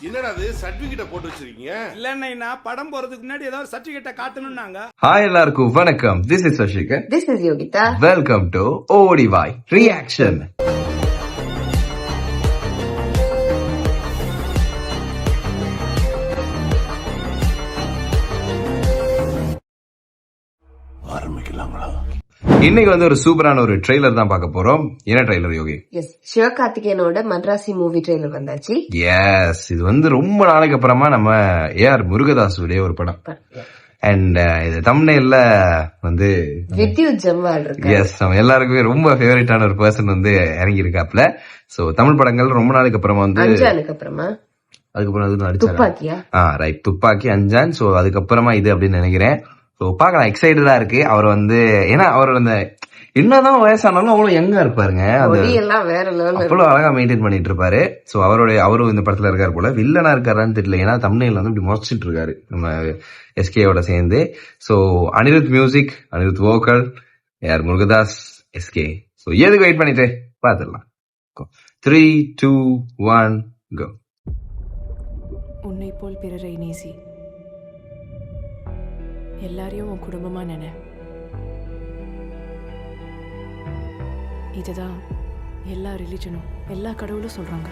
என்னடா அது சர்டிபிகேட்ட போட்டு வச்சிருக்கீங்க? இல்லன்னா படம் போறதுக்கு முன்னாடி ஏதாவது சர்டிபிகேட்ட காட்டணும்னாங்க. ஹாய் எல்லாருக்கும் வணக்கம். This is Sasikar. This is Yogitha. Welcome to ஓடிவாய் ரியாக்ஷன். ஆரம்பிக்கலாங்களா? இன்னைக்கு வந்து ஒரு சூப்பரான ஒரு ட்ரெய்லர் தான் பார்க்க போறோம். என்ன ட்ரெய்லர் யோகி? எஸ், சிவகார்த்திகேயனோட மദ്രാசி மூவி ட்ரெய்லர் வந்தாச்சு. எஸ், இது வந்து ரொம்ப நாளைக்கு அப்புறமா நம்ம ஏஆர் முருகதாசுடைய ஒரு படம். அண்ட் இது தம்ப்நெயில்ல வந்து வித்யுத் ஜம்வால் இருக்கு. எஸ், நம்ம எல்லாருக்குமே ரொம்ப ஃபேவரட்டான ஒரு பர்சன் வந்து இறங்கி இருக்காப்ல. சோ தமிழ் படங்கள் ரொம்ப நாளைக்கு அப்புறமா வந்து அஞ்சானுக்கு அப்புறமா அதுக்கப்புறம் துப்பாக்கியா ரைட், துப்பாக்கி, அஞ்சான். சோ அதுக்கப்புறமா இது அப்படின்னு நினைக்கிறேன். ஸோ பார்க்கலாம், எக்ஸைட்டடா இருக்கு. அவர் வந்து ஏன்னா அவரோட அந்த என்னதான் வயசானாலும் அவ்வளவு யங்கா இருப்பாருங்க. அது வேற லெவல், அவ்வளவு அழகா மெயின்டைன் பண்ணிட்டு இருப்பாரு. ஸோ அவரும் இந்த படத்துல இருக்காரு போல. வில்லனா இருக்காரான்னு தெரியல, ஏன்னா தம்ப்நெயில்ல வந்து இப்படி முறைச்சிட்டு இருக்காரு நம்ம எஸ்கேயோட சேர்ந்து. So Anirudh music, Anirudh vocal, AR Murugadoss, SK. So எதுக்கு வெயிட் பண்ணிட்டு பார்த்துடலாம். 3, 2, 1 கோ. உன்னை போல் பிறரை நேசி, எல்லாரையும் உன் குடும்பமா நினை. இதுதான் எல்லா ரிலிஜனும் எல்லா கடவுளும் சொல்றாங்க.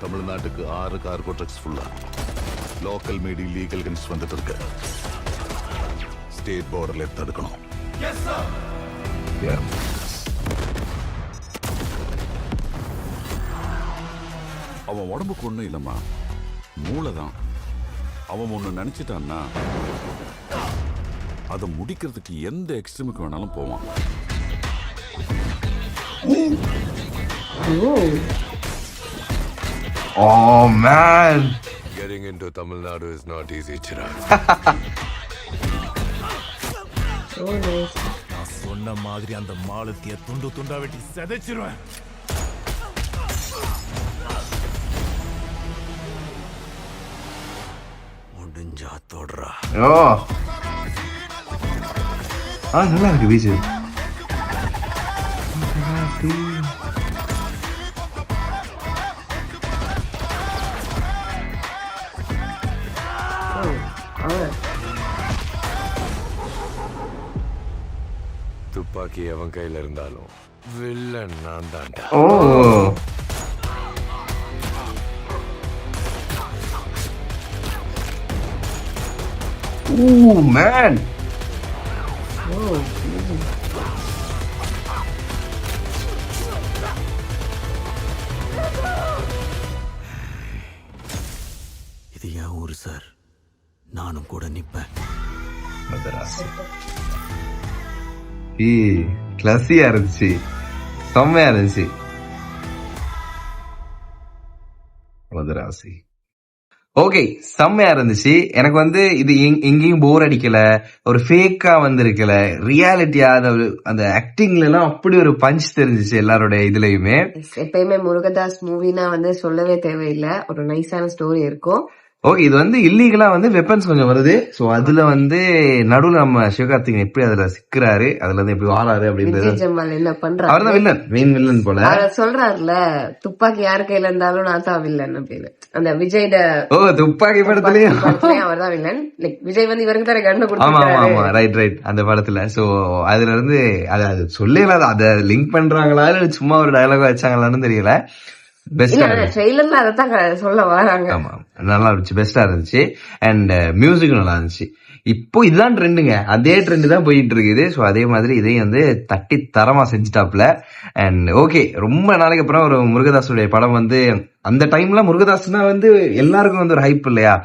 தமிழ்நாட்டுக்கு 6 கார்கோ ட்ரக்ஸ் ஃபுல்லா லோக்கல் மீடி லீகல் கன்ஸ் வந்துட்டு இருக்கு. ஸ்டேட் பார்டர்ல தடுக்கணும். அவன் உடம்புக்கு ஒண்ணும் இல்லம்மா, மூளைதான். அவன் ஒண்ணு நினைச்சிட்டான்னா அதை முடிக்கிறதுக்கு எந்த எக்ஸ்ட்ரீமுக்கு வேணாலும் போவான். Oh man, getting into Tamil Nadu is not easy, Chirag. So nice. நான் சொன்ன மாதிரி அந்த மாலத்திய துண்டு துண்டா வெட்டி செதைச்சிருவேன். முடிஞ்சா தொடுறா. oh நல்லா இருக்கு பீச். துப்பாக்கி அவன் கையில இருந்தாலும் வில்லன் நான் தான்டா. Man, இது என் ஊரு சார், நானும் கூட நிப்பேன். மதராசி கிளாஸியா இருந்துச்சு, செம்மையா இருந்துச்சு மதராசி. ஓகே, செம்மையா இருந்துச்சு. எனக்கு வந்து இது எங்கேயும் போர் அடிக்கல, ஒரு ஃபேக்கா வந்திருக்கல, ரியாலிட்டியா அந்த ஆக்டிங்ல எல்லாம் அப்படி ஒரு பஞ்ச் தெரிஞ்சிச்சு எல்லாரோட இதுலயுமே. எப்பயுமே முருகதாஸ் மூவினா வந்து சொல்லவே தேவையில்லை, ஒரு நைஸான ஸ்டோரி இருக்கும். ஓகே, இது வந்து இல்லீகலா வந்து வெப்பன்ஸ் கொஞ்சம் வருது. சோ அதுல வந்து நடுவுல நம்ம சிவகார்த்திகேயன் எப்படி அதுல சிக்கிறாரு, அதுல இருந்து எப்படி வாராரு அப்படின்றது. என்ன பண்றாரு, அவர்தான் வில்லன், மெயின் வில்லன் போல. சொல்றாருல, துப்பாக்கி யாரு கையில இருந்தாலும் நான் தான் வில்லன் அப்படின்னு. அந்த விஜய்ட துப்பாக்கி படத்துலயும் அவர் தான் வில்லன். லைக் விஜய் வந்து இவருக்கு தான் கண்ணு ஆமா ஆமா கொடுத்தாரு. ஆமா, ரைட் அந்த படத்துல. சோ அதுல இருந்து அது சொல்லல, அத லிங்க் பண்றாங்களா இல்ல சும்மா ஒரு டயலாக் வச்சாங்களான்னு தெரியல. ட்ரெய்லர்ல அதான் சொல்ல வராங்க. ஆமா, நல்லா இருந்துச்சு, பெஸ்டா இருந்துச்சு. அண்ட் மியூசிக் நல்லா இருந்துச்சு. இப்போ இதுதான் ட்ரெண்டுங்க, அதே ட்ரெண்ட் தான் போயிட்டு இருக்குது. சோ அதே மாதிரி இதையும் வந்து தட்டி தரமா செஞ்சுட்டாப்ல. அண்ட் ஓகே, ரொம்ப நாளைக்கு அப்புறம் ஒரு முருகதாசுடைய படம் வந்து, அந்த டைம்ல முருகதாஸ்னா வந்து எல்லாருக்கும் வந்து ஒரு ஹைப் இல்லையா.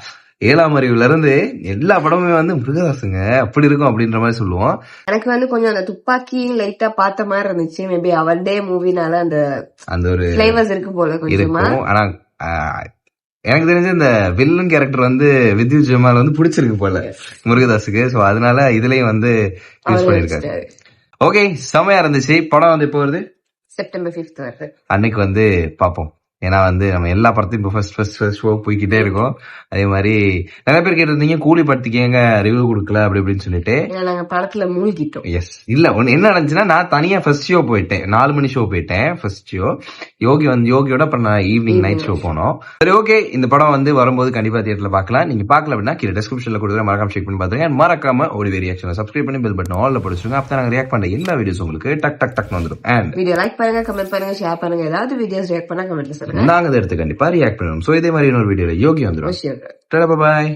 7ஆம் அறிவுல இருந்து எல்லா படமுமே வந்து முருகதாசுங்க அப்படி இருக்கும் அப்படின்ற மாதிரி சொல்லுவோம். எனக்கு வந்து கொஞ்சம் அந்த துப்பாக்கி லைட்டா பார்த்த மாதிரி இருந்துச்சு. மேபி அவர்டே மூவினால அந்த ஒரு ஃபிளேவர்ஸ் இருக்கு போல கொஞ்சமா. ஆனா எனக்கு தெரிஞ்ச இந்த வில்லன் கேரக்டர் வந்து வித்யுத் ஜமால் வந்து பிடிச்சிருக்கு போல முருகதாஸுக்கு. சோ அதனால இதுலயும் வந்து யூஸ் பண்ணிருக்காரு. ஓகே, செமையா இருந்துச்சு படம். வந்து இப்போ வருது செப்டம்பர் 5 வருது. அன்னைக்கு வந்து பாப்போம். ஏன்னா வந்து நம்ம எல்லா படத்தையும் இப்போ ஃபர்ஸ்ட் ஷோ போய்கிட்டே இருக்கோம். அதே மாதிரி நிறைய பேர் கேட்டிருந்தீங்க கூலி படத்துக்கு ஏங்க ரிவ்யூ கொடுக்கல அப்படி இப்படின்னு சொல்லிட்டு. ஏன்னா நாங்க படத்துல மூழ்கிட்டோம். எஸ் இல்ல ஒன்னு என்ன நடந்துச்சுன்னா, நான் தனியா ஃபர்ஸ்ட் ஷோ போயிட்டேன், 4 மணி ஷோ போயிட்டேன் ஃபர்ஸ்ட் ஷோ. யோகியோட அப்புறம் நான் ஈவினிங் நைட் ஷோ போனோம். சரி ஓகே, இந்த படம் வந்து வரும்போது கண்டிப்பா தியேட்டர்ல பார்க்கலாம். நீங்க பார்க்கல அப்படின்னா கீழே டிஸ்கிரிப்ஷன்ல கொடுக்குற மறக்காம செக் பண்ணி பாத்துங்க. மறக்காம ஒரு ரியாக்ஷன் சப்ஸ்கிரைப் பண்ணி பெல் பட்டன் ஆல்ல படிச்சுங்க. அப்பதான் நாங்க ரியாக்ட் பண்ற எல்லா வீடியோஸ் உங்களுக்கு டக் டக் டக் வந்துடும். அண்ட் வீடியோ லைக் பண்ணுங்க, கமெண்ட் பண்ணுங்க, ஷேர் பண்ணுங்க. ஏதாவது வீடியோஸ் ரியாக்ட் பண்ணா கமெண்ட்ல சொல்லுங்க. நாங்க அதை எடுத்து கண்டிப்பா ரியாக்ட் பண்ணுவோம். சோ இதே மாதிரி இன்னொரு வீடியோல யோகி வந்துடும். Sure. பாய்.